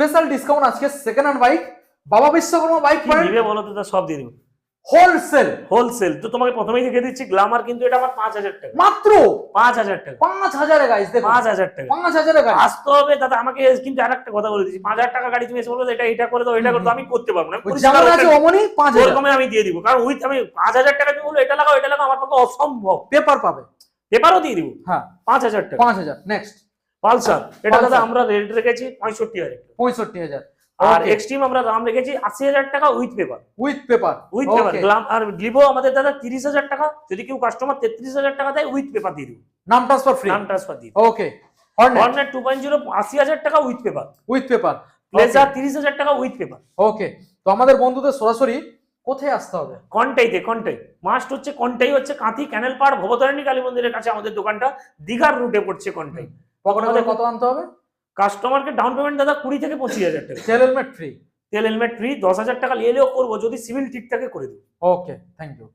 Special discount আজকে second hand bike বাবা Vishwakarma bike কি দিবে বলো তো, সব দিয়ে দিব হোলসেল। তো তোমাকে প্রথমেই দেখে দিচ্ছি গ্ল্যামার, কিন্তু এটা আমার 5000 টাকা, মাত্র 5000 টাকা, 5000 এ গাইস, দেখো 5000 টাকা 5000 এ গাইস আসতে হবে দাদা। আমাকে কিন্তু আরেকটা কথা বলে দিচ্ছি, 5000 টাকা গাড়ি তুমি এসে বলবে এটা করে দাও, এটা করে দাও, আমি করতে পারবো না। যেমন আছে অমনি 5000 ওরকমই আমি দিয়ে দিব, কারণ উইথ আমি 5000 টাকা তুমি বলবো এটা লাগাও আমার পক্ষে অসম্ভব। পেপার পাবে, পেপারও দিয়ে দিব। হ্যাঁ 5000 টাকা 5000। নেক্সট পালসার, এটা দাদা পালসার। আমরা রেট রেখেছি 65000 টাকা। 65000। আর এক্সট্রিম আমরা দাম রেখেছি 80000 টাকা উইথ পেপার। উইথ পেপার গ্লাম আর গ্লিভো আমাদের দাদা 30000 টাকা, যদি কেউ কাস্টমার 33000 টাকা দেয় উইথ পেপার দিয়ে দিব, নাম ট্রান্সফার ফ্রি। দিয়ে। ওকে হর্নেট 2.0 80000 টাকা উইথ পেপার। প্লেজার 30000 টাকা উইথ পেপার। ওকে, তো আমাদের বন্ধুদের সরাসরি কোথায় আসতে হবে? কন্টাই মাস্ট হচ্ছে, কন্টাই হচ্ছে কাঁথি ক্যানেল পাড় ভবতারিণী কালী মন্দিরের কাছে আমাদের দোকানটা, দীঘার রুটে পড়ছে কন্টাই। পকেটে কত আনতে হবে? কাস্টমারকে ডাউন পেমেন্ট দাদা 20 থেকে 25000 টাকা, তেল হেলমেট ফ্রি। 10,000 টাকা নিয়ে এলেও করবো, যদি সিভিল ঠিক থাকে করে দেবো। ওকে, থ্যাংক ইউ।